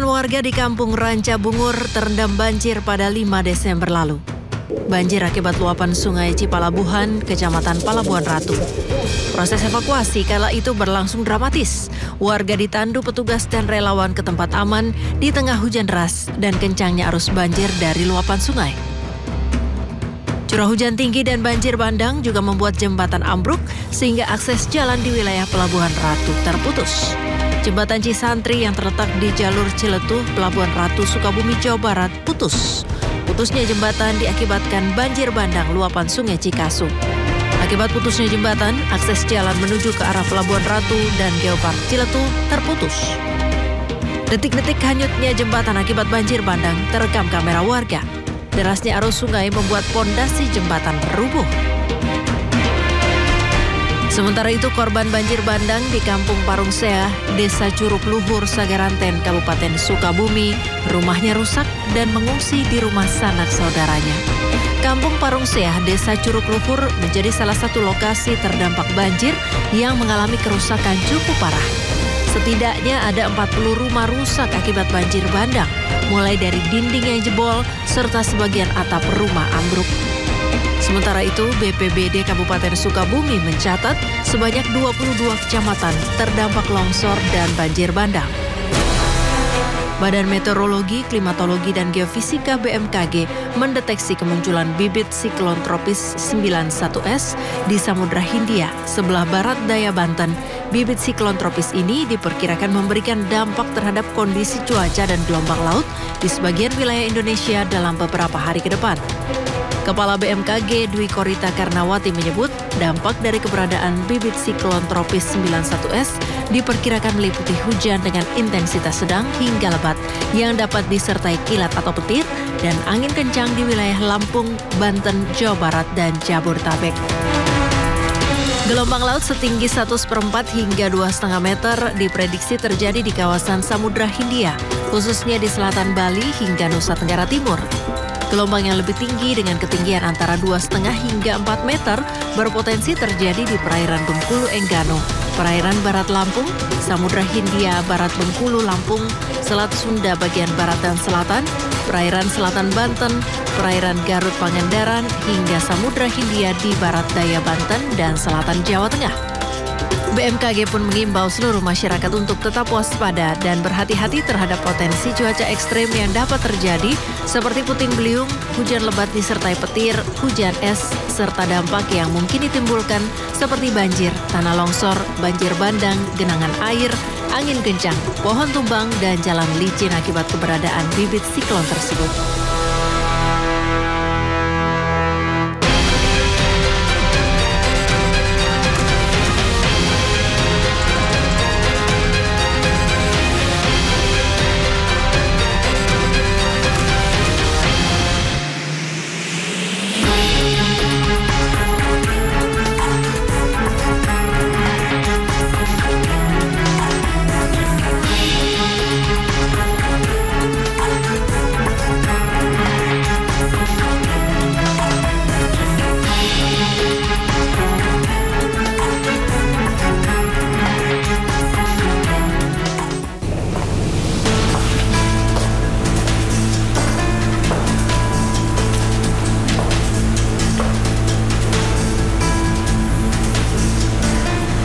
Puluhan warga di Kampung Ranca Bungur terendam banjir pada 5 Desember lalu. Banjir akibat luapan Sungai Cipalabuhan, Kecamatan Palabuhan Ratu. Proses evakuasi kala itu berlangsung dramatis. Warga ditandu petugas dan relawan ke tempat aman di tengah hujan deras dan kencangnya arus banjir dari luapan sungai. Curah hujan tinggi dan banjir bandang juga membuat jembatan ambruk sehingga akses jalan di wilayah Pelabuhan Ratu terputus. Jembatan Cisantri yang terletak di jalur Ciletuh, Pelabuhan Ratu, Sukabumi, Jawa Barat putus. Putusnya jembatan diakibatkan banjir bandang luapan Sungai Cikaso. Akibat putusnya jembatan, akses jalan menuju ke arah Pelabuhan Ratu dan Geopark Ciletuh terputus. Detik-detik hanyutnya jembatan akibat banjir bandang terekam kamera warga. Derasnya arus sungai membuat pondasi jembatan rubuh. Sementara itu korban banjir bandang di Kampung Parungseah, Desa Curug Luhur, Sagaranten, Kabupaten Sukabumi, rumahnya rusak dan mengungsi di rumah sanak saudaranya. Kampung Parungseah, Desa Curug Luhur menjadi salah satu lokasi terdampak banjir yang mengalami kerusakan cukup parah. Setidaknya ada 40 rumah rusak akibat banjir bandang, mulai dari dinding yang jebol serta sebagian atap rumah ambruk. Sementara itu, BPBD Kabupaten Sukabumi mencatat sebanyak 22 kecamatan terdampak longsor dan banjir bandang. Badan Meteorologi, Klimatologi, dan Geofisika BMKG mendeteksi kemunculan bibit siklon tropis 91S di Samudra Hindia, sebelah barat daya Banten. Bibit siklon tropis ini diperkirakan memberikan dampak terhadap kondisi cuaca dan gelombang laut di sebagian wilayah Indonesia dalam beberapa hari ke depan. Kepala BMKG Dwi Korita Karnawati menyebut dampak dari keberadaan bibit siklon tropis 91S diperkirakan meliputi hujan dengan intensitas sedang hingga lebat yang dapat disertai kilat atau petir dan angin kencang di wilayah Lampung, Banten, Jawa Barat, dan Jabodetabek. Gelombang laut setinggi 1/4 hingga 2,5 meter diprediksi terjadi di kawasan Samudra Hindia, khususnya di selatan Bali hingga Nusa Tenggara Timur. Gelombang yang lebih tinggi dengan ketinggian antara 2,5 hingga 4 meter berpotensi terjadi di perairan Bengkulu Enggano, perairan barat Lampung, Samudra Hindia barat Bengkulu Lampung, Selat Sunda bagian barat dan selatan, perairan selatan Banten, perairan Garut Pangandaran, hingga Samudra Hindia di barat daya Banten dan selatan Jawa Tengah. BMKG pun mengimbau seluruh masyarakat untuk tetap waspada dan berhati-hati terhadap potensi cuaca ekstrem yang dapat terjadi seperti puting beliung, hujan lebat disertai petir, hujan es, serta dampak yang mungkin ditimbulkan seperti banjir, tanah longsor, banjir bandang, genangan air, angin kencang, pohon tumbang, dan jalan licin akibat keberadaan bibit siklon tersebut.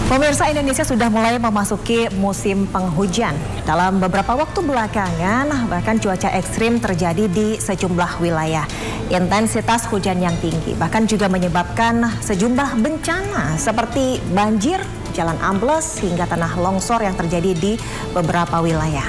Pemirsa, Indonesia sudah mulai memasuki musim penghujan. Dalam beberapa waktu belakangan, bahkan cuaca ekstrim terjadi di sejumlah wilayah. Intensitas hujan yang tinggi bahkan juga menyebabkan sejumlah bencana seperti banjir, jalan ambles, hingga tanah longsor yang terjadi di beberapa wilayah.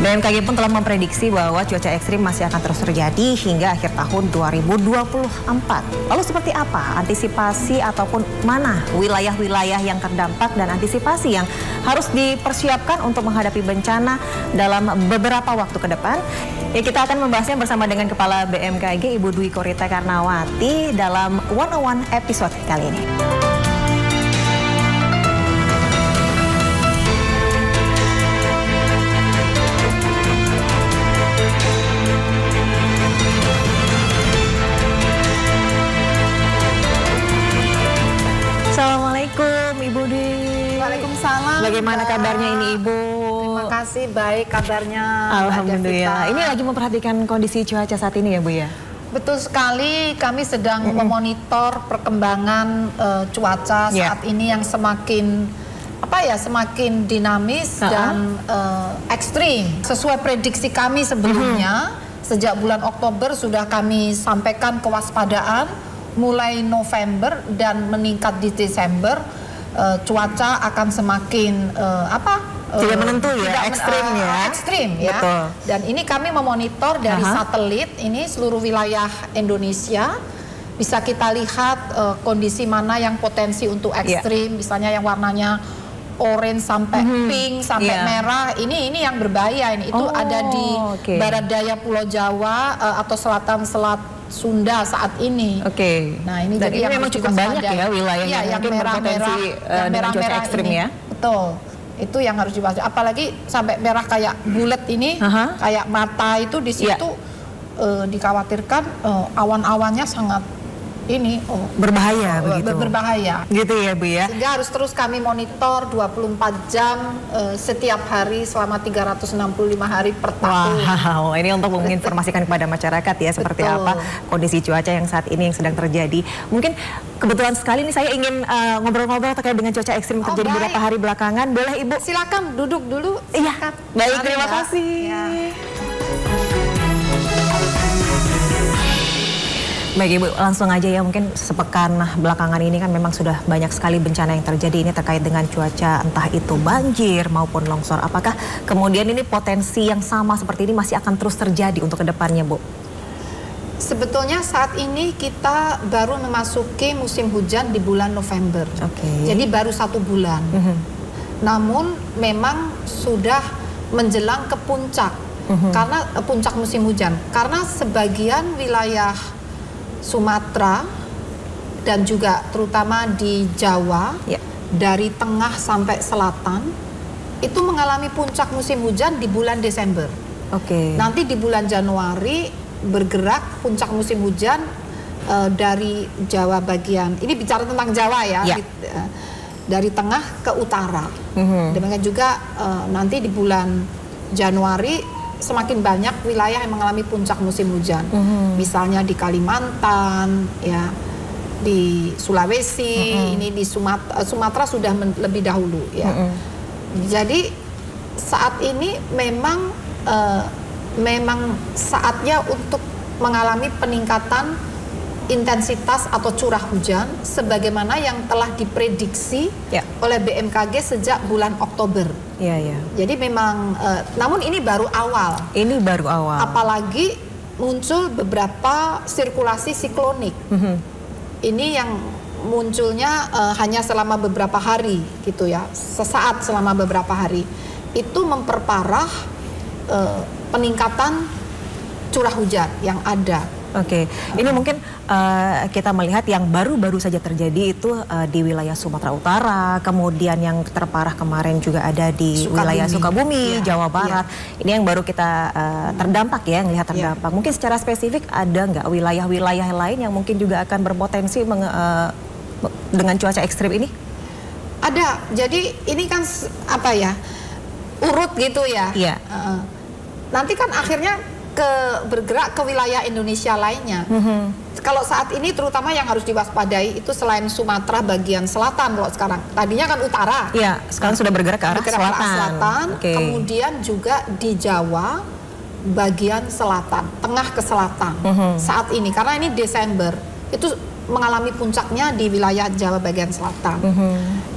BMKG pun telah memprediksi bahwa cuaca ekstrim masih akan terus terjadi hingga akhir tahun 2024. Lalu seperti apa antisipasi ataupun mana wilayah-wilayah yang terdampak dan antisipasi yang harus dipersiapkan untuk menghadapi bencana dalam beberapa waktu ke depan? Ya, kita akan membahasnya bersama dengan Kepala BMKG Ibu Dwi Korita Karnawati dalam 101 episode kali ini. Assalamualaikum Ibu Dwi. Waalaikumsalam. Bagaimana kabarnya ini Ibu? Terima kasih, baik kabarnya. Alhamdulillah. Ini lagi memperhatikan kondisi cuaca saat ini ya Bu ya? Betul sekali, kami sedang memonitor perkembangan cuaca saat ini yang semakin semakin dinamis dan ekstrim. Sesuai prediksi kami sebelumnya, sejak bulan Oktober sudah kami sampaikan kewaspadaan mulai November dan meningkat di Desember. Cuaca akan semakin tidak menentu ya, ekstrim ya. Betul. Dan ini kami memonitor dari satelit ini seluruh wilayah Indonesia. Bisa kita lihat kondisi mana yang potensi untuk ekstrim, misalnya yang warnanya orange sampai pink sampai merah. Ini yang berbahaya ini. Itu ada di barat daya Pulau Jawa atau selatan Selat Sunda saat ini. Nah, ini dan jadi ini memang cukup banyak ya wilayah yang mungkin berpotensi dengan cuaca ekstrim ya. Betul. Itu yang harus diwaspadai. Apalagi sampai merah kayak bulat ini, kayak mata itu di situ dikhawatirkan awan-awannya sangat berbahaya begitu. Berbahaya. Gitu ya Bu ya. Sehingga harus terus kami monitor 24 jam setiap hari selama 365 hari per tahun. Wow, ini untuk menginformasikan kepada masyarakat ya seperti apa kondisi cuaca yang saat ini yang sedang terjadi. Mungkin kebetulan sekali nih saya ingin ngobrol-ngobrol terkait dengan cuaca ekstrim yang terjadi beberapa hari belakangan. Boleh Ibu? Silakan duduk dulu. Iya. Baik, terima kasih. Ya. Baik Ibu, langsung aja ya, mungkin sepekan belakangan ini kan memang sudah banyak sekali bencana yang terjadi ini terkait dengan cuaca, entah itu banjir maupun longsor. Apakah kemudian ini potensi yang sama seperti ini masih akan terus terjadi untuk kedepannya Bu? Sebetulnya saat ini kita baru memasuki musim hujan di bulan November. Jadi baru 1 bulan. Namun memang sudah menjelang ke puncak, karena puncak musim hujan. Karena sebagian wilayah Sumatera dan juga terutama di Jawa, dari tengah sampai selatan itu mengalami puncak musim hujan di bulan Desember. Nanti di bulan Januari bergerak puncak musim hujan dari Jawa bagian, ini bicara tentang Jawa ya, dari tengah ke utara. Demikian juga nanti di bulan Januari semakin banyak wilayah yang mengalami puncak musim hujan. Misalnya di Kalimantan, ya, di Sulawesi, ini di Sumatera sudah lebih dahulu, ya. Jadi saat ini memang saatnya untuk mengalami peningkatan intensitas atau curah hujan sebagaimana yang telah diprediksi oleh BMKG sejak bulan Oktober. Jadi memang, namun ini baru awal. Ini baru awal. Apalagi muncul beberapa sirkulasi siklonik. Ini yang munculnya hanya selama beberapa hari, gitu ya, sesaat selama beberapa hari. Itu memperparah peningkatan curah hujan yang ada. Ini mungkin kita melihat yang baru-baru saja terjadi itu di wilayah Sumatera Utara, kemudian yang terparah kemarin juga ada di wilayah Sukabumi, Jawa Barat. Ini yang baru kita terdampak ya, melihat terdampak. Mungkin secara spesifik ada nggak wilayah-wilayah lain yang mungkin juga akan berpotensi dengan cuaca ekstrim ini? Ada, jadi ini kan urut gitu ya. Nanti kan akhirnya bergerak ke wilayah Indonesia lainnya. Kalau saat ini terutama yang harus diwaspadai itu selain Sumatera bagian selatan kalau sekarang. Tadinya kan utara. Sekarang sudah bergerak ke arah selatan. Kemudian juga di Jawa bagian selatan, tengah ke selatan. Saat ini karena ini Desember itu mengalami puncaknya di wilayah Jawa bagian selatan.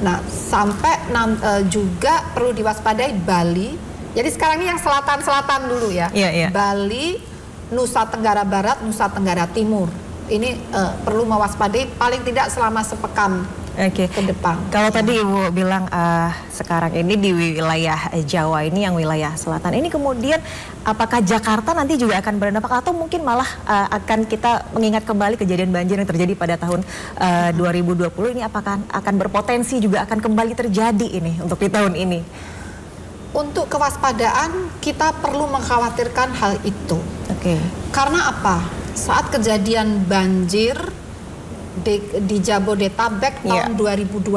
Nah, sampai juga perlu diwaspadai Bali. Jadi sekarang ini yang selatan-selatan dulu ya. Bali, Nusa Tenggara Barat, Nusa Tenggara Timur. Ini perlu mewaspadai paling tidak selama sepekan ke depan. Kalau tadi Ibu bilang sekarang ini di wilayah Jawa ini yang wilayah selatan. Ini kemudian apakah Jakarta nanti juga akan berdampak atau mungkin malah akan kita mengingat kembali kejadian banjir yang terjadi pada tahun 2020 ini apakah akan berpotensi juga akan kembali terjadi ini untuk di tahun ini? Untuk kewaspadaan kita perlu mengkhawatirkan hal itu. Karena apa? Saat kejadian banjir di Jabodetabek tahun 2020,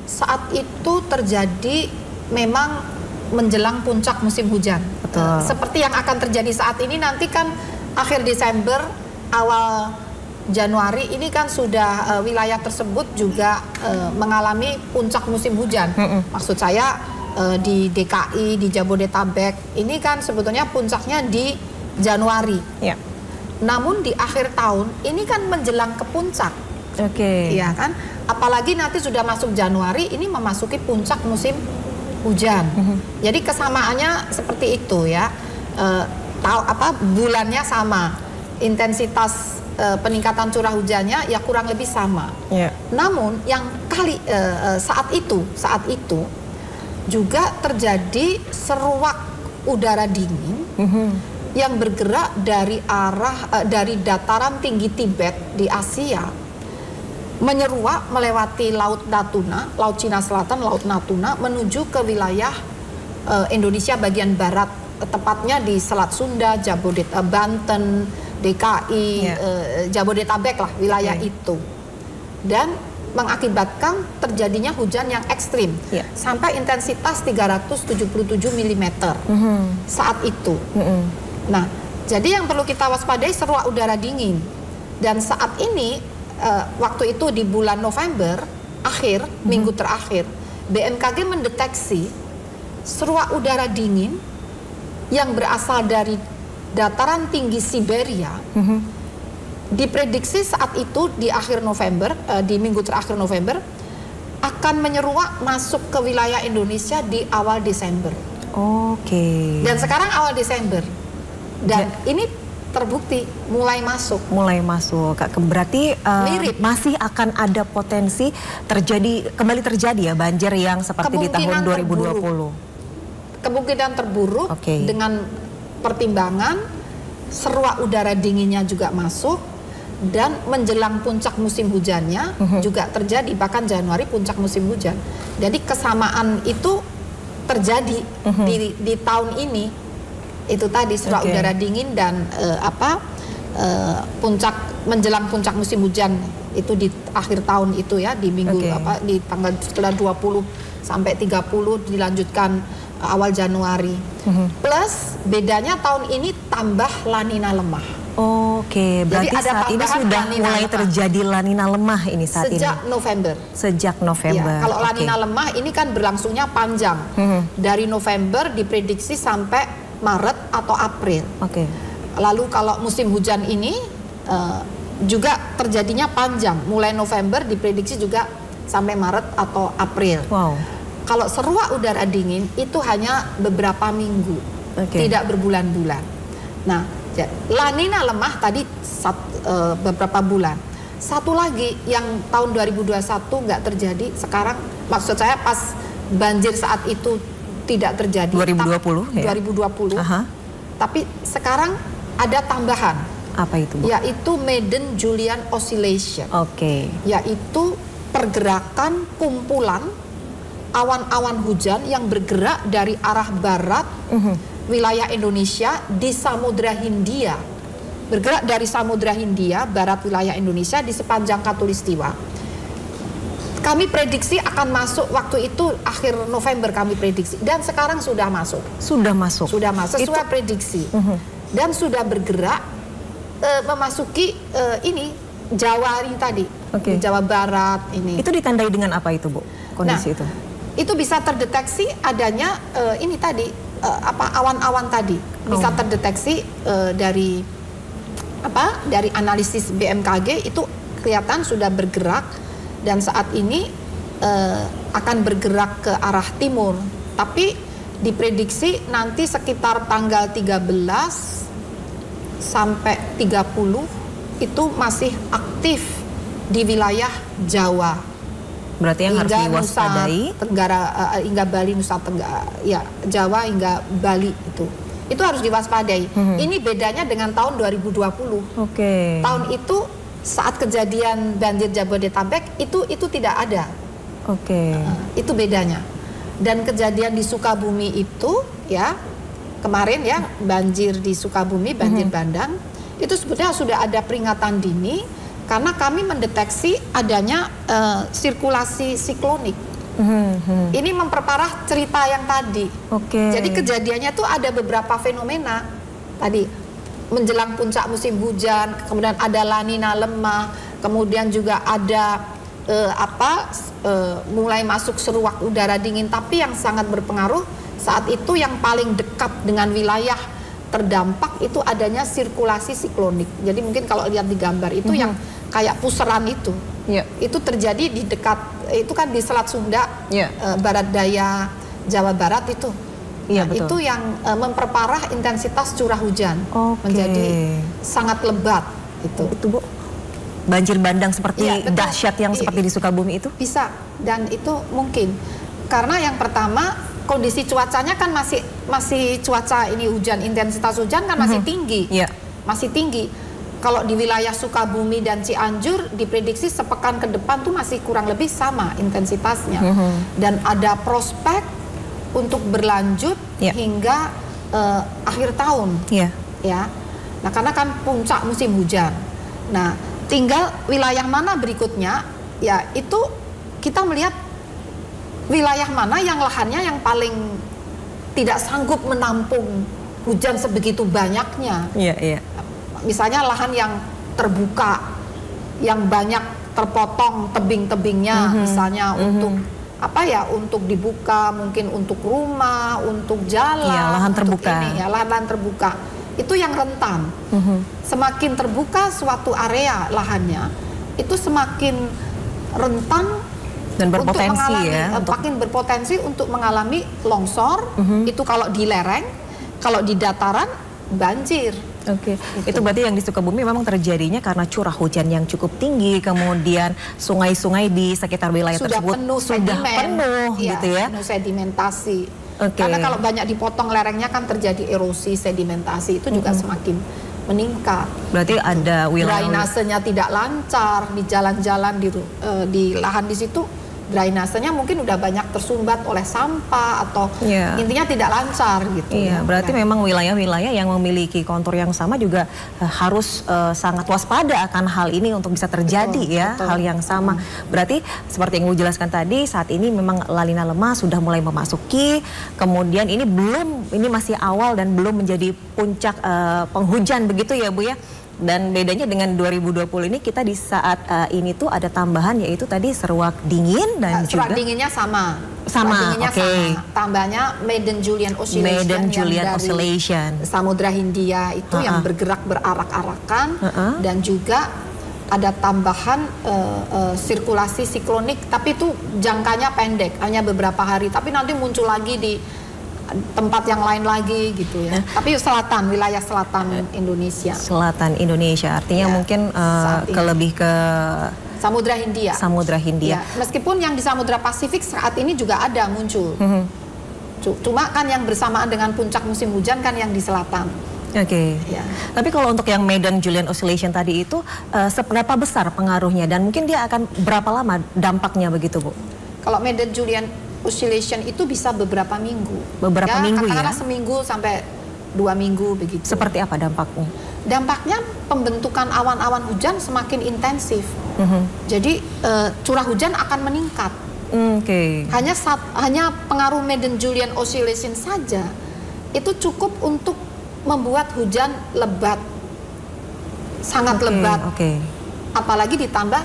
saat itu terjadi memang menjelang puncak musim hujan. Betul. Seperti yang akan terjadi saat ini, nanti kan akhir Desember, awal Januari ini kan sudah wilayah tersebut juga mengalami puncak musim hujan. Maksud saya di DKI, di Jabodetabek, ini kan sebetulnya puncaknya di Januari. Ya. Namun di akhir tahun ini kan menjelang ke puncak. Oke. Iya kan? Apalagi nanti sudah masuk Januari, ini memasuki puncak musim hujan. Jadi kesamaannya seperti itu ya. Bulannya sama, intensitas peningkatan curah hujannya ya kurang lebih sama. Yeah. Namun yang saat itu juga terjadi seruak udara dingin yang bergerak dari dataran tinggi Tibet di Asia, menyeruak melewati Laut Natuna, Laut Cina Selatan, Laut Natuna, menuju ke wilayah Indonesia bagian barat, tepatnya di Selat Sunda, Banten, DKI, Jabodetabek lah, wilayah itu. Dan mengakibatkan terjadinya hujan yang ekstrim, sampai intensitas 377 mm saat itu. Nah, jadi yang perlu kita waspadai seruak udara dingin. Dan saat ini, waktu itu di bulan November, minggu terakhir, BMKG mendeteksi seruak udara dingin yang berasal dari dataran tinggi Siberia. Diprediksi saat itu di akhir November, di minggu terakhir November, akan menyeruak masuk ke wilayah Indonesia di awal Desember. Oke. Dan sekarang awal Desember. Dan ini terbukti mulai masuk. Berarti masih akan ada potensi kembali terjadi ya banjir yang seperti di tahun 2020. Kemungkinan terburuk dengan pertimbangan seruak udara dinginnya juga masuk dan menjelang puncak musim hujannya juga terjadi, bahkan Januari puncak musim hujan. Jadi kesamaan itu terjadi di tahun ini. Itu tadi seruak udara dingin dan menjelang puncak musim hujan itu di akhir tahun itu ya, di minggu di tanggal setelah 20 sampai 30 dilanjutkan awal Januari. Plus bedanya tahun ini tambah La Nina lemah. Berarti saat ini sudah mulai terjadi La Nina lemah ini saat sejak ini. Sejak November. Ya, kalau La Nina lemah ini kan berlangsungnya panjang. Dari November diprediksi sampai Maret atau April. Lalu kalau musim hujan ini juga terjadinya panjang, mulai November diprediksi juga sampai Maret atau April. Kalau seruak udara dingin itu hanya beberapa minggu, tidak berbulan-bulan. Nah, La Nina lemah tadi beberapa bulan. Satu lagi yang tahun 2021 nggak terjadi, sekarang maksud saya pas banjir saat itu tidak terjadi. 2020 ya? 2020. Tapi sekarang ada tambahan. Apa itu, Bu? Yaitu Madden Julian Oscillation. Yaitu pergerakan kumpulan awan-awan hujan yang bergerak dari arah barat wilayah Indonesia di Samudra Hindia. Bergerak dari Samudra Hindia, barat wilayah Indonesia di sepanjang Katulistiwa. Kami prediksi akan masuk waktu itu akhir November kami prediksi, dan sekarang sudah masuk. Sudah masuk sesuai prediksi. Dan sudah bergerak memasuki ini Jawa ini tadi, di Jawa Barat ini. Itu ditandai dengan apa itu, Bu? Kondisi itu? Itu bisa terdeteksi adanya ini tadi awan-awan tadi bisa terdeteksi dari analisis BMKG itu kelihatan sudah bergerak. Dan saat ini akan bergerak ke arah timur. Tapi diprediksi nanti sekitar tanggal 13 sampai 30 itu masih aktif di wilayah Jawa. Berarti yang harus diwaspadai hingga Bali, Nusa Tenggara, ya Jawa hingga Bali itu harus diwaspadai. Ini bedanya dengan tahun 2020. Tahun itu saat kejadian banjir Jabodetabek itu tidak ada. Itu bedanya. Dan kejadian di Sukabumi itu ya kemarin ya, banjir di Sukabumi, banjir bandang, itu sebetulnya sudah ada peringatan dini karena kami mendeteksi adanya sirkulasi siklonik. Ini memperparah cerita yang tadi. Jadi kejadiannya tuh ada beberapa fenomena tadi menjelang puncak musim hujan, kemudian ada La Nina lemah, kemudian juga ada mulai masuk seruak udara dingin. Tapi yang sangat berpengaruh saat itu yang paling dekat dengan wilayah terdampak itu adanya sirkulasi siklonik. Jadi mungkin kalau lihat di gambar itu yang kayak puseran itu, itu terjadi di dekat, itu kan di Selat Sunda, barat daya Jawa Barat itu. Itu yang memperparah intensitas curah hujan menjadi sangat lebat. Itu Bu, banjir bandang seperti dahsyat yang seperti di Sukabumi itu? Bisa, dan itu mungkin karena yang pertama kondisi cuacanya kan masih cuaca ini hujan, intensitas hujan kan masih tinggi, masih tinggi. Kalau di wilayah Sukabumi dan Cianjur diprediksi sepekan ke depan tuh masih kurang lebih sama intensitasnya, dan ada prospek untuk berlanjut hingga akhir tahun, ya. Nah, karena kan puncak musim hujan. Nah, tinggal wilayah mana berikutnya, ya itu kita melihat wilayah mana yang lahannya yang paling tidak sanggup menampung hujan sebegitu banyaknya. Misalnya lahan yang terbuka, yang banyak terpotong tebing-tebingnya, misalnya untuk untuk dibuka, mungkin untuk rumah, untuk jalan, lahan terbuka. Lahan terbuka itu yang rentan. Semakin terbuka suatu area lahannya, itu semakin rentan dan berpotensi makin berpotensi untuk mengalami longsor. Itu kalau di lereng, kalau di dataran banjir. Itu berarti yang di Sukabumi memang terjadinya karena curah hujan yang cukup tinggi, kemudian sungai-sungai di sekitar wilayah tersebut sudah penuh gitu ya. Penuh sedimentasi. Karena kalau banyak dipotong lerengnya kan terjadi erosi, sedimentasi, itu juga semakin meningkat. Berarti ada wilayah drainasenya tidak lancar di jalan-jalan di lahan di situ. Drainasenya mungkin udah banyak tersumbat oleh sampah atau intinya tidak lancar gitu. Berarti memang wilayah-wilayah yang memiliki kontur yang sama juga harus sangat waspada akan hal ini untuk bisa terjadi hal yang sama. Berarti seperti yang Ibu jelaskan tadi, saat ini memang La Nina lemah sudah mulai memasuki, kemudian ini masih awal dan belum menjadi puncak penghujan begitu ya Bu ya. Dan bedanya dengan 2020 ini kita di saat ini tuh ada tambahan, yaitu tadi seruak dingin dan juga seruak dinginnya sama. Tambahnya Maiden Julian Oscillation, Samudra Hindia itu yang bergerak berarak-arakan, dan juga ada tambahan sirkulasi siklonik, tapi itu jangkanya pendek, hanya beberapa hari, tapi nanti muncul lagi di tempat yang lain lagi gitu ya. Tapi selatan, wilayah selatan Indonesia. Selatan Indonesia, artinya mungkin lebih ke Samudra Hindia. Samudra Hindia. Meskipun yang di Samudra Pasifik saat ini juga ada muncul. Cuma kan yang bersamaan dengan puncak musim hujan kan yang di selatan. Tapi kalau untuk yang Maiden Julian Oscillation tadi itu seberapa besar pengaruhnya dan mungkin dia akan berapa lama dampaknya begitu Bu? Kalau Maiden Julian Oscillation itu bisa beberapa minggu. Katakanlah seminggu sampai 2 minggu begitu. Seperti apa dampaknya? Dampaknya pembentukan awan-awan hujan semakin intensif. Jadi curah hujan akan meningkat. Hanya pengaruh Maiden Julian Oscillation saja itu cukup untuk membuat hujan lebat, sangat lebat. Apalagi ditambah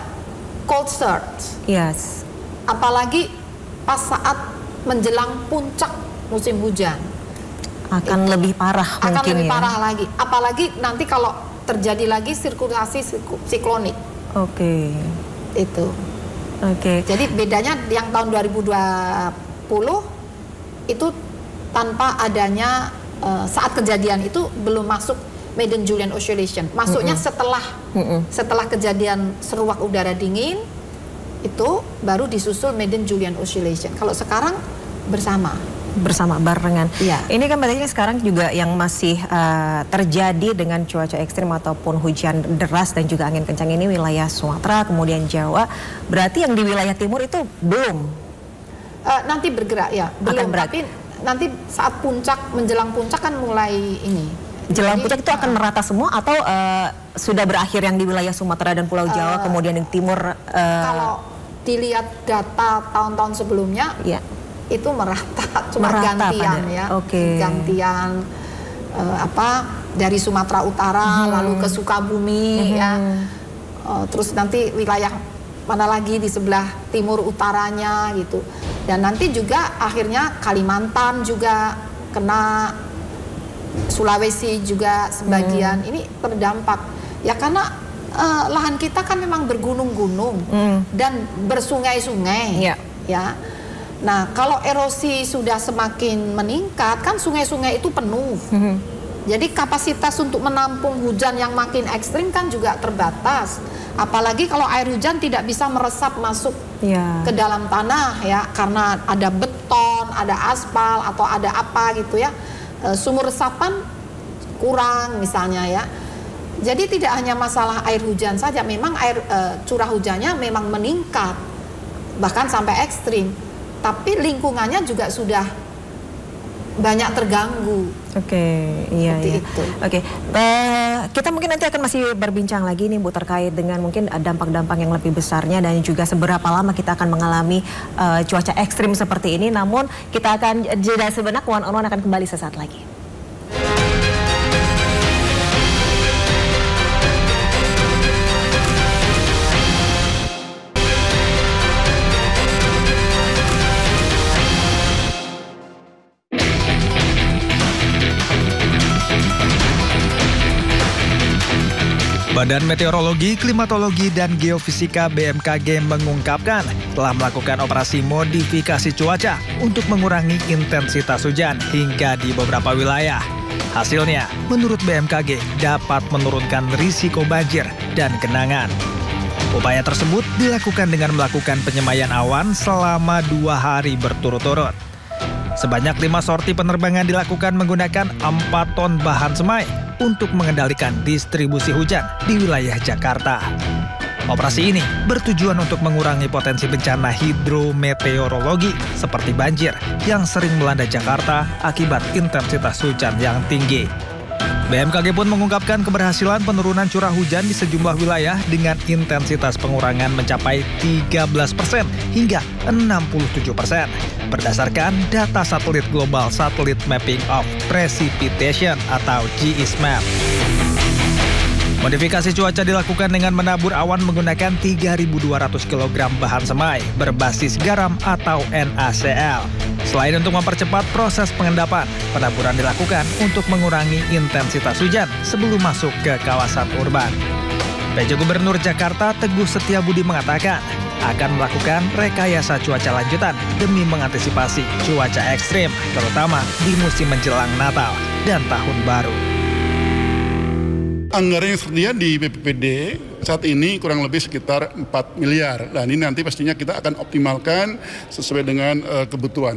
cold surge. Apalagi pas saat menjelang puncak musim hujan akan lebih parah, parah lagi. Apalagi nanti kalau terjadi lagi sirkulasi siklonik. Jadi bedanya yang tahun 2020 itu tanpa adanya saat kejadian itu belum masuk Maiden Julian Oscillation. Masuknya setelah kejadian seruak udara dingin itu baru disusul Maiden Julian Oscillation. Kalau sekarang bersama barengan. Ini kan berarti sekarang juga yang masih terjadi dengan cuaca ekstrim ataupun hujan deras dan juga angin kencang ini wilayah Sumatera, kemudian Jawa. Berarti yang di wilayah timur itu belum? Nanti bergerak belum. Tapi nanti saat menjelang puncak kan mulai ini. Jelang puncak itu akan merata semua atau sudah berakhir yang di wilayah Sumatera dan Pulau Jawa, kemudian di timur? dilihat data tahun-tahun sebelumnya, itu merata, cuma gantian ya, gantian dari Sumatera Utara lalu ke Sukabumi ya, terus nanti wilayah mana lagi di sebelah timur utaranya gitu, dan nanti juga akhirnya Kalimantan juga kena, Sulawesi juga sebagian ini terdampak ya, karena lahan kita kan memang bergunung-gunung dan bersungai-sungai ya. Nah, kalau erosi sudah semakin meningkat, kan sungai-sungai itu penuh. Jadi kapasitas untuk menampung hujan yang makin ekstrim kan juga terbatas. Apalagi kalau air hujan tidak bisa meresap masuk ke dalam tanah ya, karena ada beton, ada aspal atau ada apa gitu ya. Sumur resapan kurang misalnya ya. Jadi tidak hanya masalah air hujan saja, memang air curah hujannya memang meningkat bahkan sampai ekstrim. Tapi lingkungannya juga sudah banyak terganggu. Kita mungkin nanti akan masih berbincang lagi nih Bu terkait dengan mungkin dampak-dampak yang lebih besarnya dan juga seberapa lama kita akan mengalami cuaca ekstrim seperti ini. Namun kita akan jeda sejenak, One on One akan kembali sesaat lagi. Badan Meteorologi, Klimatologi, dan Geofisika BMKG mengungkapkan telah melakukan operasi modifikasi cuaca untuk mengurangi intensitas hujan hingga di beberapa wilayah. Hasilnya, menurut BMKG, dapat menurunkan risiko banjir dan genangan. Upaya tersebut dilakukan dengan melakukan penyemaian awan selama 2 hari berturut-turut. Sebanyak 5 sorti penerbangan dilakukan menggunakan 4 ton bahan semai untuk mengendalikan distribusi hujan di wilayah Jakarta. Operasi ini bertujuan untuk mengurangi potensi bencana hidrometeorologi seperti banjir yang sering melanda Jakarta akibat intensitas hujan yang tinggi. BMKG pun mengungkapkan keberhasilan penurunan curah hujan di sejumlah wilayah dengan intensitas pengurangan mencapai 13% hingga 67%. Berdasarkan data satelit Global Satellite Mapping of Precipitation atau GISMAP. Modifikasi cuaca dilakukan dengan menabur awan menggunakan 3.200 kg bahan semai berbasis garam atau NaCl. Selain untuk mempercepat proses pengendapan, penaburan dilakukan untuk mengurangi intensitas hujan sebelum masuk ke kawasan urban. PJ Gubernur Jakarta Teguh Setiabudi mengatakan akan melakukan rekayasa cuaca lanjutan demi mengantisipasi cuaca ekstrim, terutama di musim menjelang Natal dan Tahun Baru. Anggaran yang tersedia di BPPD saat ini kurang lebih sekitar 4 miliar. Dan ini nanti pastinya kita akan optimalkan sesuai dengan kebutuhan.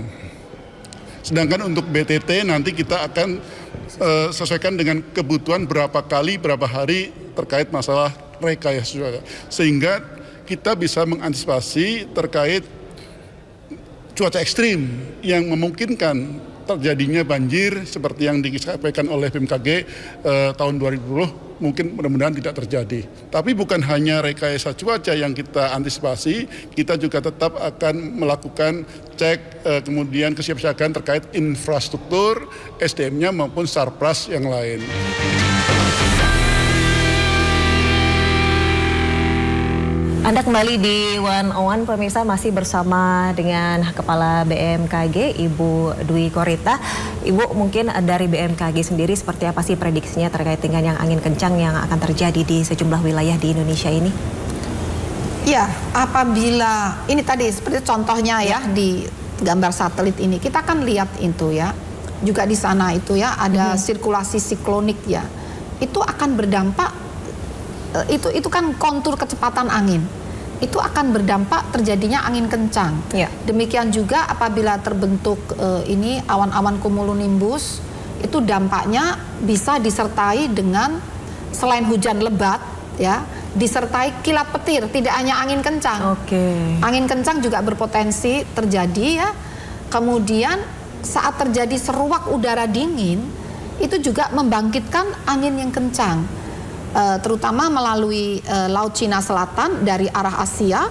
Sedangkan untuk BTT nanti kita akan sesuaikan dengan kebutuhan berapa kali, berapa hari terkait masalah rekayasa cuaca. Sehingga kita bisa mengantisipasi terkait cuaca ekstrim yang memungkinkan terjadinya banjir seperti yang disampaikan oleh BMKG tahun 2020 mungkin mudah-mudahan tidak terjadi. Tapi bukan hanya rekayasa cuaca yang kita antisipasi, kita juga tetap akan melakukan cek kemudian kesiapsiagaan terkait infrastruktur, SDM-nya maupun sarpras yang lain. Anda kembali di One on One, pemirsa, masih bersama dengan Kepala BMKG, Ibu Dwi Korita. Ibu, mungkin dari BMKG sendiri seperti apa sih prediksinya terkait dengan yang angin kencang yang akan terjadi di sejumlah wilayah di Indonesia ini? Ya, apabila ini tadi seperti contohnya ya di gambar satelit ini, kita kan lihat itu ya, juga di sana itu ya ada sirkulasi siklonik ya, itu akan berdampak. Itu kan kontur kecepatan angin, itu akan berdampak terjadinya angin kencang. Demikian juga apabila terbentuk ini awan-awan cumulonimbus, itu dampaknya bisa disertai dengan selain hujan lebat ya, disertai kilat petir, tidak hanya angin kencang. Angin kencang juga berpotensi terjadi ya. Kemudian saat terjadi seruak udara dingin, itu juga membangkitkan angin yang kencang. Terutama melalui Laut Cina Selatan dari arah Asia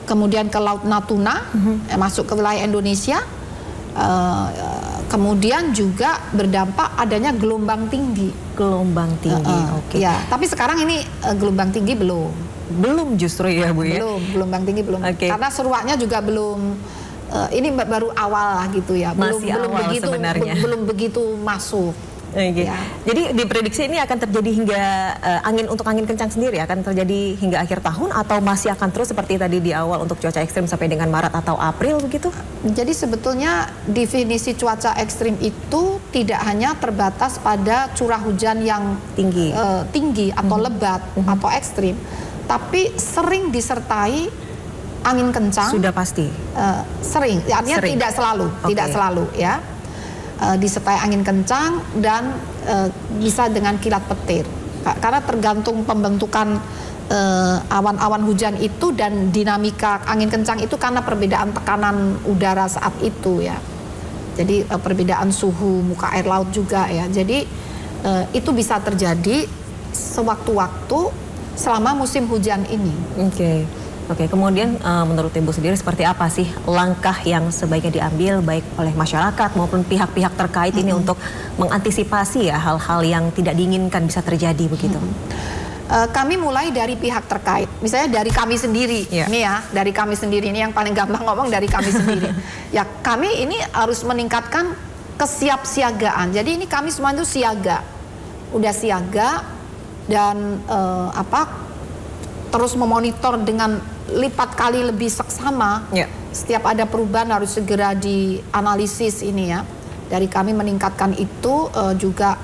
kemudian ke Laut Natuna, masuk ke wilayah Indonesia. Kemudian juga berdampak adanya gelombang tinggi. Gelombang tinggi, oke. Ya, tapi sekarang ini gelombang tinggi belum justru ya Bu ya? Belum, gelombang tinggi belum. Karena seruaknya juga belum, ini baru awal lah gitu ya. Belum begitu sebenarnya. Belum begitu masuk. Ya. Jadi diprediksi ini akan terjadi hingga untuk angin kencang sendiri akan terjadi hingga akhir tahun atau masih akan terus seperti tadi di awal untuk cuaca ekstrim sampai dengan Maret atau April begitu? Jadi sebetulnya definisi cuaca ekstrim itu tidak hanya terbatas pada curah hujan yang tinggi atau lebat atau ekstrim, tapi sering disertai angin kencang. Sudah pasti. Sering, artinya tidak selalu ya. Disertai angin kencang dan bisa dengan kilat petir. Karena tergantung pembentukan awan-awan hujan itu dan dinamika angin kencang itu karena perbedaan tekanan udara saat itu ya. Jadi perbedaan suhu muka air laut juga ya. Jadi itu bisa terjadi sewaktu-waktu selama musim hujan ini. Oke, kemudian menurut Ibu sendiri seperti apa sih langkah yang sebaiknya diambil baik oleh masyarakat maupun pihak-pihak terkait ini untuk mengantisipasi ya hal-hal yang tidak diinginkan bisa terjadi begitu? Kami mulai dari pihak terkait, misalnya dari kami sendiri, ini ya, dari kami sendiri ini yang paling gampang ngomong dari kami sendiri. Ya, kami ini harus meningkatkan kesiapsiagaan. Jadi ini kami semua itu siaga, udah siaga dan terus memonitor dengan lipat kali lebih seksama. Setiap ada perubahan harus segera dianalisis ini ya. Dari kami meningkatkan itu juga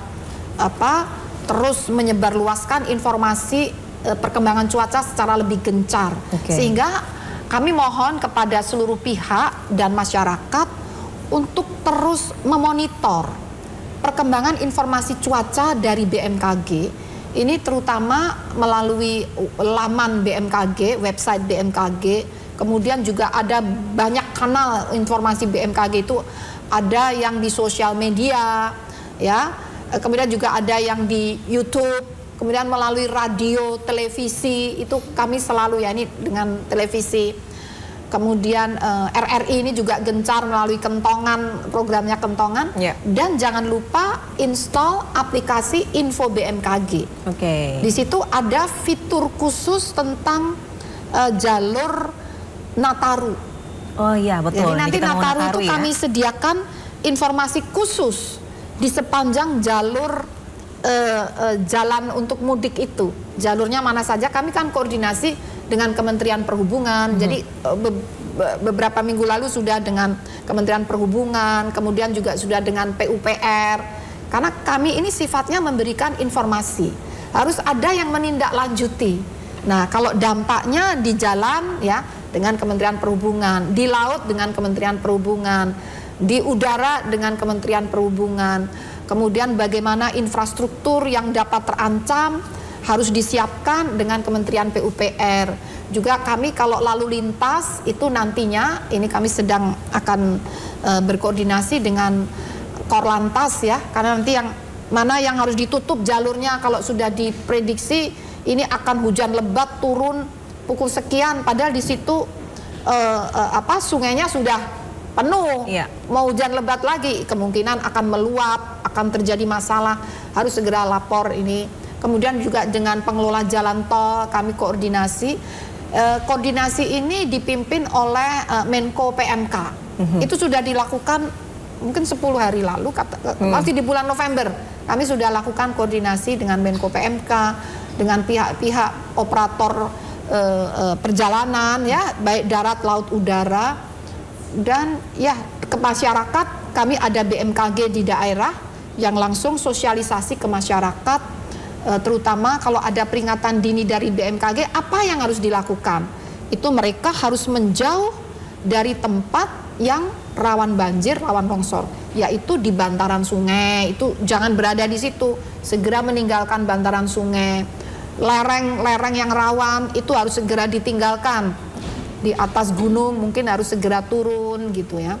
terus menyebarluaskan informasi perkembangan cuaca secara lebih gencar. Sehingga kami mohon kepada seluruh pihak dan masyarakat untuk terus memonitor perkembangan informasi cuaca dari BMKG. Ini terutama melalui laman BMKG, website BMKG, kemudian juga ada banyak kanal informasi BMKG itu, ada yang di sosial media, ya, kemudian juga ada yang di YouTube, kemudian melalui radio, televisi, itu kami selalu ya ini dengan televisi. Kemudian RRI ini juga gencar melalui Kentongan, programnya Kentongan. Dan jangan lupa install aplikasi Info BMKG. Di situ ada fitur khusus tentang jalur Nataru. Oh iya betul. Jadi nanti Nataru itu kami sediakan informasi khusus di sepanjang jalur jalan untuk mudik itu. Jalurnya mana saja, kami kan koordinasi dengan Kementerian Perhubungan. Jadi beberapa minggu lalu sudah dengan Kementerian Perhubungan, kemudian juga sudah dengan PUPR. Karena kami ini sifatnya memberikan informasi. Harus ada yang menindaklanjuti. Nah, kalau dampaknya di jalan ya dengan Kementerian Perhubungan, di laut dengan Kementerian Perhubungan, di udara dengan Kementerian Perhubungan. Kemudian bagaimana infrastruktur yang dapat terancam harus disiapkan dengan Kementerian PUPR. Juga kami kalau lalu lintas itu nantinya ini kami sedang akan berkoordinasi dengan Korlantas ya, karena nanti yang mana yang harus ditutup jalurnya kalau sudah diprediksi ini akan hujan lebat turun pukul sekian, padahal di situ sungainya sudah penuh, mau hujan lebat lagi kemungkinan akan meluap, akan terjadi masalah, harus segera lapor ini. Kemudian juga dengan pengelola jalan tol kami koordinasi. Koordinasi ini dipimpin oleh Menko PMK. Itu sudah dilakukan mungkin 10 hari lalu, masih di bulan November. Kami sudah lakukan koordinasi dengan Menko PMK, dengan pihak-pihak operator perjalanan ya, baik darat, laut, udara. Dan ya ke masyarakat kami ada BMKG di daerah yang langsung sosialisasi ke masyarakat. Terutama kalau ada peringatan dini dari BMKG, apa yang harus dilakukan? Itu mereka harus menjauh dari tempat yang rawan banjir, rawan longsor, yaitu di bantaran sungai. Itu jangan berada di situ, segera meninggalkan bantaran sungai. Lereng-lereng yang rawan itu harus segera ditinggalkan. Di atas gunung mungkin harus segera turun gitu ya.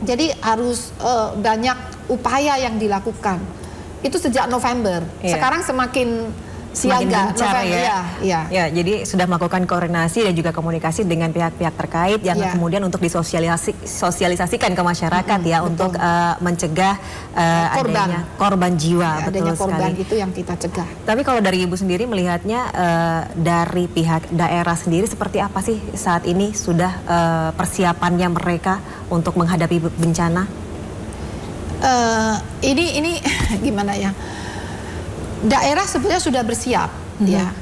Jadi harus banyak upaya yang dilakukan. Itu sejak November. Sekarang semakin semakin gencar ya. Ya, jadi sudah melakukan koordinasi dan juga komunikasi dengan pihak-pihak terkait yang kemudian untuk disosialisasikan ke masyarakat untuk mencegah adanya korban jiwa. Adanya betul korban sekali. itu yang kita cegah. Tapi kalau dari Ibu sendiri melihatnya dari pihak daerah sendiri seperti apa sih saat ini sudah persiapannya mereka untuk menghadapi bencana? Ini gimana ya? Daerah sebenarnya sudah bersiap, ya.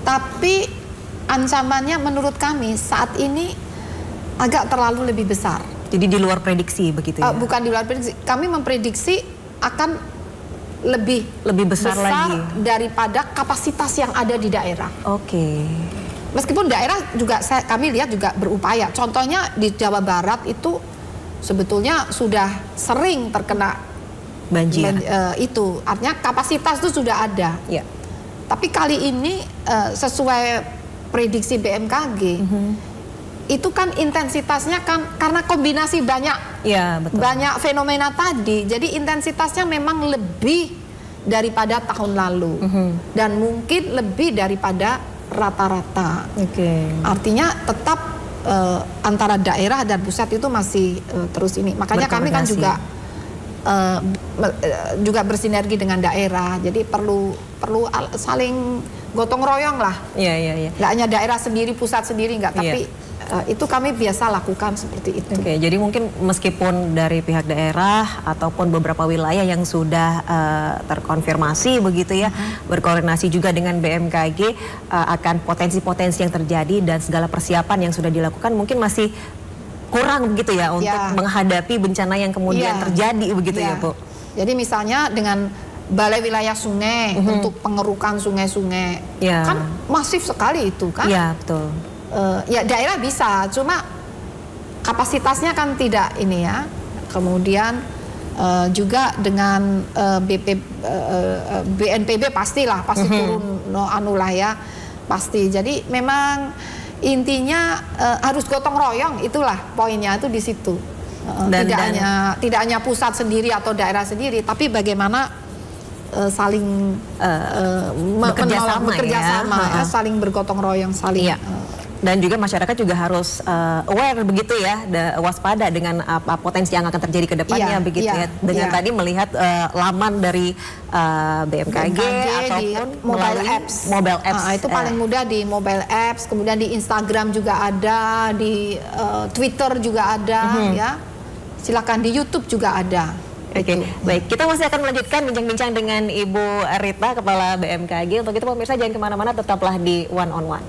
Tapi ancamannya menurut kami saat ini agak terlalu lebih besar. Jadi di luar prediksi begitu ya? Bukan di luar prediksi. Kami memprediksi akan lebih besar lagi daripada kapasitas yang ada di daerah. Oke. Meskipun daerah juga kami lihat juga berupaya. Contohnya di Jawa Barat itu sebetulnya sudah sering terkena banjir. Itu artinya kapasitas itu sudah ada. Ya. Tapi kali ini sesuai prediksi BMKG itu kan intensitasnya kan karena kombinasi banyak fenomena tadi. Jadi intensitasnya memang lebih daripada tahun lalu dan mungkin lebih daripada rata-rata. Artinya tetap antara daerah dan pusat itu masih terus ini. Makanya kami kan juga bersinergi dengan daerah. Jadi perlu saling gotong royong lah. Iya. Nggak hanya daerah sendiri, pusat sendiri nggak. Tapi itu kami biasa lakukan seperti itu. Oke, jadi mungkin meskipun dari pihak daerah ataupun beberapa wilayah yang sudah terkonfirmasi begitu ya, berkoordinasi juga dengan BMKG akan potensi-potensi yang terjadi dan segala persiapan yang sudah dilakukan mungkin masih kurang begitu ya untuk menghadapi bencana yang kemudian terjadi begitu ya Bu. Jadi misalnya dengan balai wilayah sungai untuk pengerukan sungai-sungai kan masif sekali itu kan. Iya betul. Ya daerah bisa, cuma kapasitasnya kan tidak ini ya. Kemudian juga dengan BNPB pasti turun ya pasti. Jadi memang intinya harus gotong royong, itulah poinnya itu di situ. Tidak hanya pusat sendiri atau daerah sendiri, tapi bagaimana saling bekerja sama, saling bergotong royong, saling. Dan juga masyarakat juga harus aware begitu ya, waspada dengan apa potensi yang akan terjadi ke depannya begitu ya. Dengan tadi melihat laman dari BMKG ataupun mobile apps. Itu paling mudah di mobile apps, kemudian di Instagram juga ada, di Twitter juga ada ya. Silakan di YouTube juga ada. Oke, baik. Kita masih akan melanjutkan bincang-bincang dengan Ibu Rita, Kepala BMKG. Untuk itu pemirsa jangan kemana-mana, tetaplah di One on One.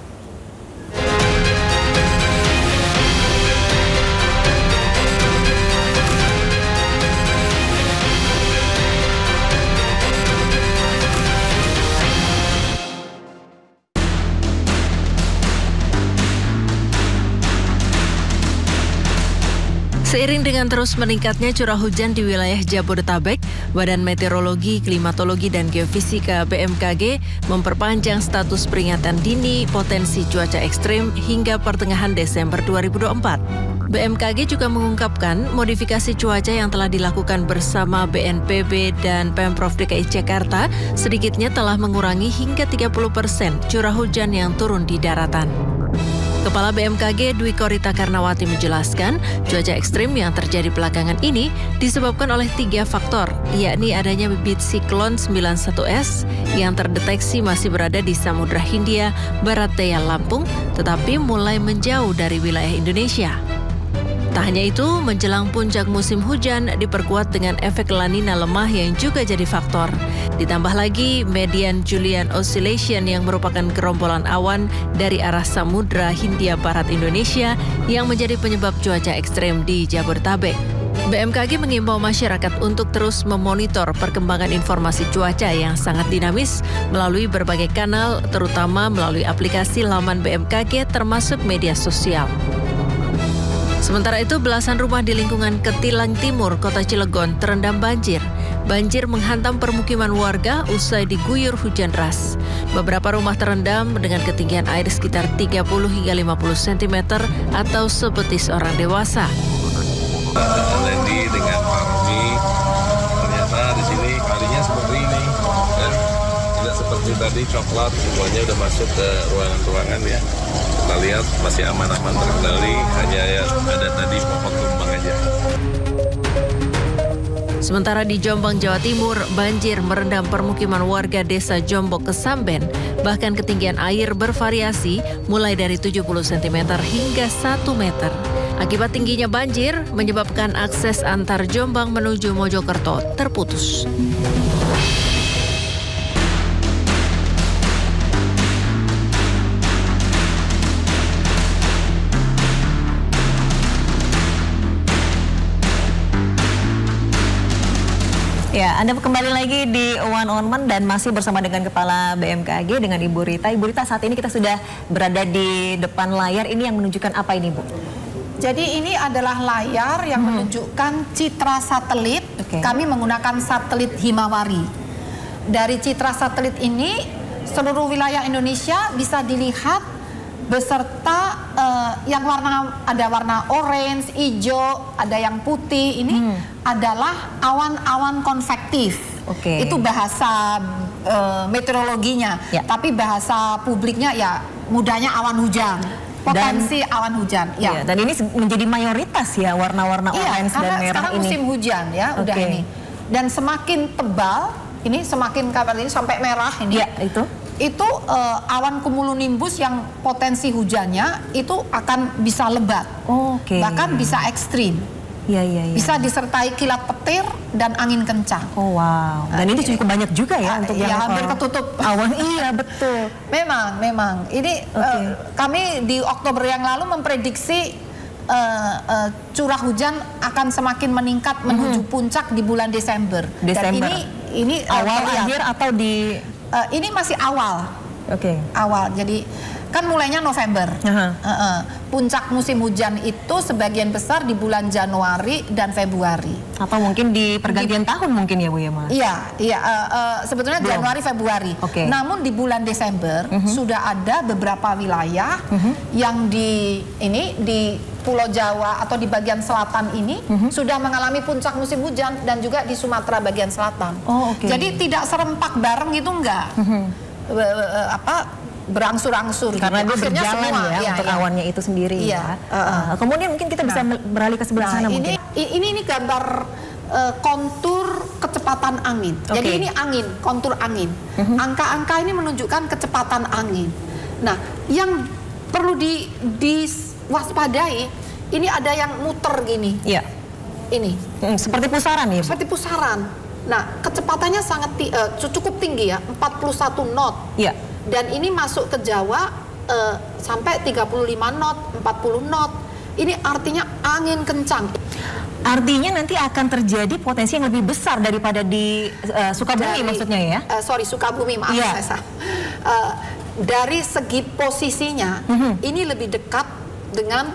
Seiring dengan terus meningkatnya curah hujan di wilayah Jabodetabek, Badan Meteorologi, Klimatologi, dan Geofisika BMKG memperpanjang status peringatan dini potensi cuaca ekstrim hingga pertengahan Desember 2024. BMKG juga mengungkapkan modifikasi cuaca yang telah dilakukan bersama BNPB dan Pemprov DKI Jakarta sedikitnya telah mengurangi hingga 30% curah hujan yang turun di daratan. Kepala BMKG Dwi Korita Karnawati menjelaskan, cuaca ekstrim yang terjadi belakangan ini disebabkan oleh 3 faktor, yakni adanya bibit siklon 91S yang terdeteksi masih berada di Samudra Hindia, Barat Daya Lampung, tetapi mulai menjauh dari wilayah Indonesia. Tak hanya itu, menjelang puncak musim hujan diperkuat dengan efek La Nina lemah yang juga jadi faktor. Ditambah lagi median Julian Oscillation yang merupakan gerombolan awan dari arah Samudra Hindia Barat Indonesia yang menjadi penyebab cuaca ekstrem di Jabodetabek. BMKG mengimbau masyarakat untuk terus memonitor perkembangan informasi cuaca yang sangat dinamis melalui berbagai kanal, terutama melalui aplikasi laman BMKG termasuk media sosial. Sementara itu, belasan rumah di lingkungan Ketilang Timur, Kota Cilegon terendam banjir. Banjir menghantam permukiman warga usai diguyur hujan deras. Beberapa rumah terendam dengan ketinggian air sekitar 30 hingga 50 cm atau sebetis orang dewasa. Lady dengan Pak Romi, ternyata di sini kalinya seperti ini, dan tidak seperti Itu tadi coklat semuanya udah masuk ke ruangan-ruangan ya. Kita lihat masih aman-aman terkendali, hanya ya ada tadi pohon tumbang aja. Sementara di Jombang, Jawa Timur, banjir merendam permukiman warga desa Jombok Kesamben. Bahkan ketinggian air bervariasi mulai dari 70 cm hingga 1 meter. Akibat tingginya banjir menyebabkan akses antar Jombang menuju Mojokerto terputus. Ya, Anda kembali lagi di One on One dan masih bersama dengan Kepala BMKG dengan Ibu Rita. Ibu Rita, saat ini kita sudah berada di depan layar. Ini yang menunjukkan apa ini, Bu? Jadi ini adalah layar yang menunjukkan citra satelit. Kami menggunakan satelit Himawari. Dari citra satelit ini, seluruh wilayah Indonesia bisa dilihat beserta yang ada warna orange, hijau, ada yang putih. Ini adalah awan-awan konvektif. Itu bahasa meteorologinya. Tapi bahasa publiknya ya mudahnya awan hujan. Potensi awan hujan. Ya. Dan ini menjadi mayoritas ya warna-warna orange dan merah sekarang ini. Musim hujan ya, udah ini. Dan semakin tebal, ini semakin kabar ini sampai merah ini. Ya, itu awan cumulonimbus yang potensi hujannya itu akan bisa lebat, bahkan bisa ekstrim. Bisa disertai kilat petir dan angin kencang. Oh wow. Dan ini cukup banyak juga ya untuk yang hampir ketutup awan. Iya betul. Memang. Ini kami di Oktober yang lalu memprediksi curah hujan akan semakin meningkat menuju puncak di bulan Desember. Dan ini awal akhir atau di ini masih awal. Awal. Jadi kan mulainya November. Puncak musim hujan itu sebagian besar di bulan Januari dan Februari. Atau mungkin di pergantian tahun mungkin ya Bu ya, Mas? Iya. Sebetulnya Januari Februari. Namun di bulan Desember sudah ada beberapa wilayah yang di Pulau Jawa atau di bagian selatan ini sudah mengalami puncak musim hujan dan juga di Sumatera bagian selatan. Jadi tidak serempak bareng itu enggak. Berangsur-angsur karena dia berjalan untuk awannya itu sendiri. Kemudian mungkin kita bisa beralih ke sebelah sana mungkin. Ini gambar kontur kecepatan angin. Jadi ini angin, kontur angin. Angka-angka ini menunjukkan kecepatan angin. Nah, yang perlu diwaspadai, ini ada yang muter gini. Ini seperti pusaran ya? Seperti pusaran. Nah, kecepatannya sangat cukup tinggi ya, 41 knot. Dan ini masuk ke Jawa sampai 35 knot, 40 knot. Ini artinya angin kencang. Artinya nanti akan terjadi potensi yang lebih besar daripada di Sukabumi maksudnya ya? Sukabumi, maaf saya salah. Dari segi posisinya, ini lebih dekat dengan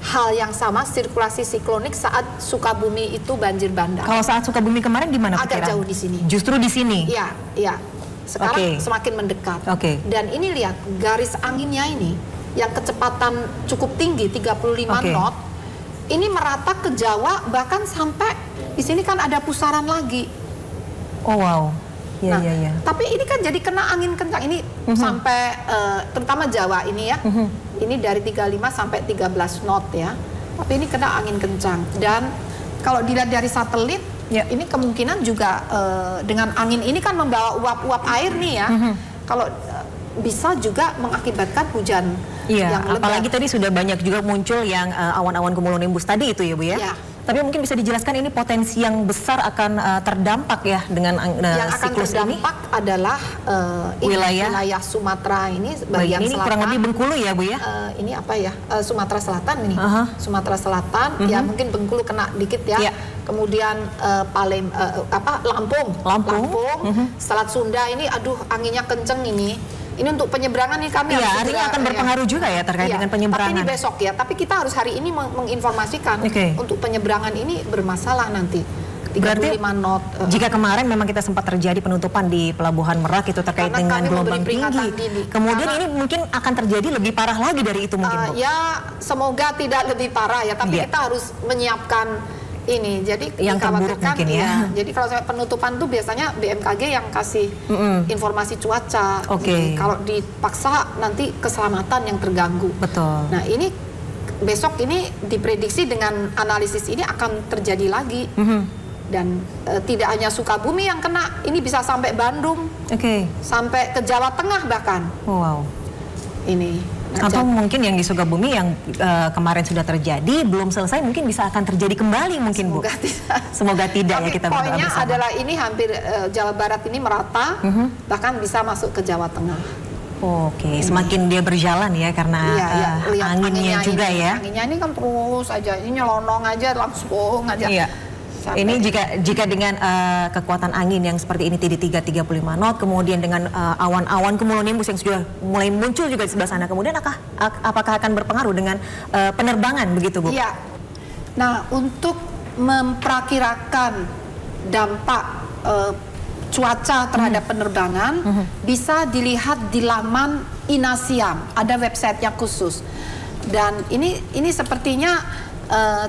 hal yang sama, sirkulasi siklonik saat Sukabumi itu banjir bandang. Kalau saat Sukabumi kemarin di mana? Agak jauh di sini. Justru di sini? Iya. Sekarang semakin mendekat. Dan ini lihat garis anginnya ini yang kecepatan cukup tinggi 35 knot. Ini merata ke Jawa, bahkan sampai di sini kan ada pusaran lagi. Oh wow. Tapi ini kan jadi kena angin kencang ini sampai terutama Jawa ini ya. Ini dari 35 sampai 13 knot ya. Tapi ini kena angin kencang dan kalau dilihat dari satelit ini kemungkinan juga dengan angin ini kan membawa uap-uap air nih ya. Kalau bisa juga mengakibatkan hujan yang lebat. Apalagi tadi sudah banyak juga muncul yang awan-awan cumulonimbus tadi itu ya Bu ya. Tapi mungkin bisa dijelaskan ini potensi yang besar akan terdampak ya dengan yang akan terdampak adalah wilayah Sumatera ini bagian ini selatan. Kurang lebih Bengkulu ya Bu ya? Ini apa ya? Sumatera Selatan ini. Sumatera Selatan ya mungkin Bengkulu kena dikit ya. Kemudian Lampung. Selat Sunda ini aduh anginnya kenceng ini. Ini untuk penyeberangan nih kami artinya akan berpengaruh juga ya terkait dengan penyeberangan. Tapi ini besok ya. Tapi kita harus hari ini menginformasikan untuk penyeberangan ini bermasalah nanti. 35 knot. Jika kemarin memang kita sempat terjadi penutupan di Pelabuhan Merak itu terkait dengan gelombang tinggi. Kemudian ini mungkin akan terjadi lebih parah lagi dari itu mungkin Bu? Ya semoga tidak lebih parah ya. Tapi kita harus menyiapkan ini. Jadi yang terburuk mungkin ya. Jadi kalau saya penutupan tuh biasanya BMKG yang kasih informasi cuaca. Kalau dipaksa nanti keselamatan yang terganggu. Betul. Nah ini besok ini diprediksi dengan analisis ini akan terjadi lagi. Dan tidak hanya Sukabumi yang kena, ini bisa sampai Bandung, sampai ke Jawa Tengah bahkan. Wow. Ini. Atau mungkin yang di Sukabumi yang kemarin sudah terjadi belum selesai, mungkin bisa akan terjadi kembali mungkin, Bu. Semoga tidak. Semoga tidak. Tapi ya, kita berdoa poinnya bersama. adalah ini hampir Jawa Barat ini merata, bahkan bisa masuk ke Jawa Tengah. Semakin dia berjalan ya karena anginnya juga ya. Anginnya ini kan terus aja, ini nyelonong aja langsung aja. Iya. Ini jika dengan kekuatan angin yang seperti ini TD3 35 knot, kemudian dengan awan-awan cumulonimbus yang sudah mulai muncul juga di sebelah sana, kemudian apakah akan berpengaruh dengan penerbangan begitu, Bu? Iya. Nah, untuk memperkirakan dampak cuaca terhadap penerbangan bisa dilihat di laman INASIAM, ada websitenya khusus. Dan ini sepertinya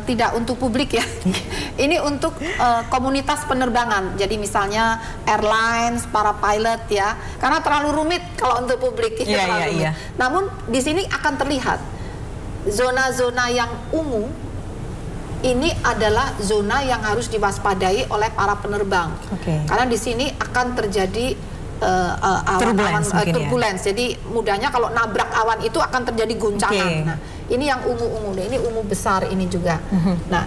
tidak untuk publik ya. Ini untuk komunitas penerbangan. Jadi misalnya airlines, para pilot ya. Karena terlalu rumit kalau untuk publik. Namun di sini akan terlihat zona-zona yang ungu ini adalah zona yang harus diwaspadai oleh para penerbang. Karena di sini akan terjadi turbulence. Jadi mudahnya kalau nabrak awan itu akan terjadi guncangan. Nah, ini yang ungu-ungu, ini ungu besar ini juga. Nah,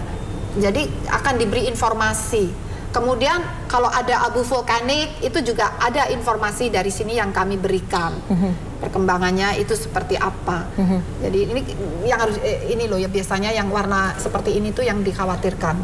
jadi akan diberi informasi. Kemudian kalau ada abu vulkanik itu juga ada informasi dari sini yang kami berikan. Perkembangannya itu seperti apa. Jadi ini yang harus ini loh ya, biasanya yang warna seperti ini tuh yang dikhawatirkan.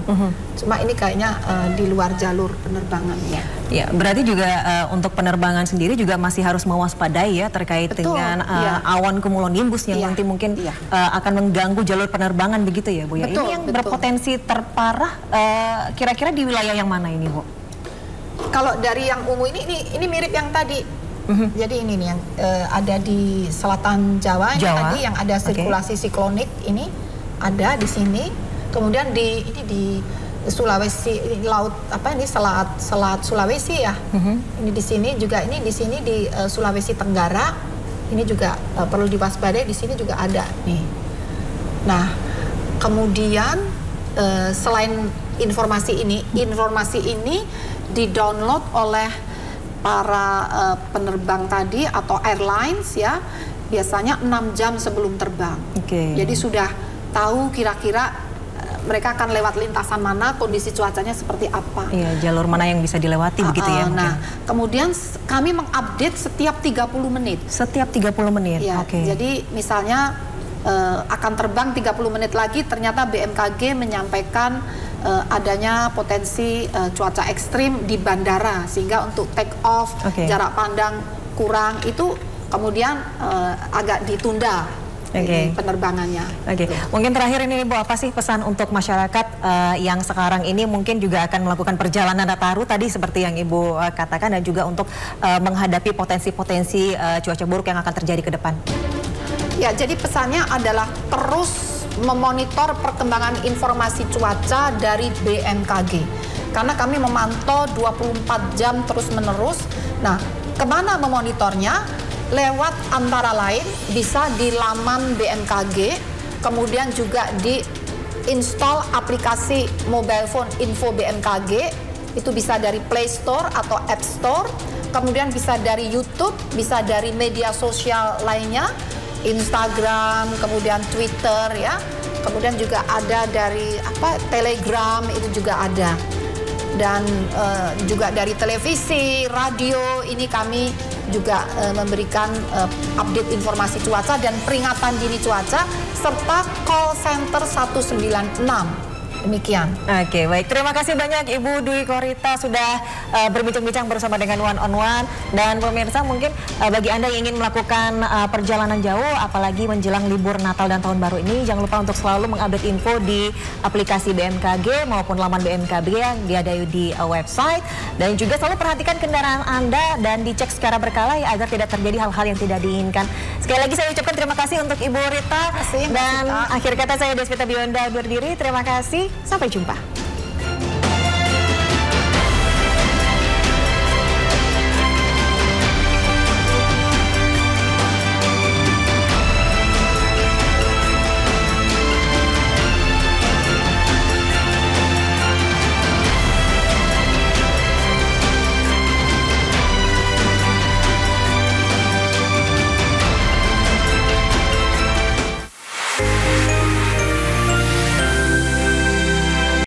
Cuma ini kayaknya di luar jalur penerbangannya. Ya, berarti juga untuk penerbangan sendiri juga masih harus mewaspadai ya terkait dengan awan cumulonimbus yang nanti mungkin akan mengganggu jalur penerbangan begitu ya, Bu ya. Ini yang berpotensi terparah kira-kira di wilayah yang mana ini, Bu? Kalau dari yang ungu ini mirip yang tadi. Jadi ini nih yang ada di selatan Jawa. Tadi yang ada sirkulasi siklonik ini ada di sini. Kemudian di Sulawesi, laut apa ini, selat Sulawesi ya. Ini di sini juga, ini di sini di Sulawesi Tenggara. Ini juga perlu diwaspadai, di sini juga ada nih. Nah, kemudian selain informasi ini di-download oleh para penerbang tadi atau airlines ya, biasanya 6 jam sebelum terbang. Jadi sudah tahu kira-kira mereka akan lewat lintasan mana, kondisi cuacanya seperti apa. Iya, jalur mana yang bisa dilewati begitu ya. Nah, kemudian kami mengupdate setiap 30 menit. Setiap 30 menit. Ya, jadi misalnya akan terbang 30 menit lagi, ternyata BMKG menyampaikan adanya potensi cuaca ekstrim di bandara, sehingga untuk take off jarak pandang kurang itu kemudian agak ditunda penerbangannya. Mungkin terakhir ini, Bu, apa sih pesan untuk masyarakat yang sekarang ini mungkin juga akan melakukan perjalanan Nataru tadi seperti yang Ibu katakan, dan juga untuk menghadapi potensi-potensi cuaca buruk yang akan terjadi ke depan? Ya, jadi pesannya adalah terus memonitor perkembangan informasi cuaca dari BMKG. Karena kami memantau 24 jam terus-menerus. Nah, kemana memonitornya? Lewat antara lain bisa di laman BMKG, kemudian juga di install aplikasi mobile phone info BMKG, itu bisa dari Play Store atau App Store, kemudian bisa dari YouTube, bisa dari media sosial lainnya, Instagram, kemudian Twitter ya, kemudian juga ada dari Telegram, itu juga ada, dan juga dari televisi, radio. Ini kami juga memberikan update informasi cuaca dan peringatan dini cuaca serta call center 196. Demikian. Baik. Terima kasih banyak Ibu Dwi Korita sudah berbincang-bincang bersama dengan One on One. Dan pemirsa, mungkin bagi Anda yang ingin melakukan perjalanan jauh, apalagi menjelang libur Natal dan Tahun Baru ini, jangan lupa untuk selalu mengupdate info di aplikasi BMKG maupun laman BMKG yang ada di website. Dan juga selalu perhatikan kendaraan Anda dan dicek secara berkala ya, agar tidak terjadi hal-hal yang tidak diinginkan. Sekali lagi saya ucapkan terima kasih untuk Ibu Rita. Dan akhir kata saya Desvita Bionda berdiri. Terima kasih. Sampai jumpa.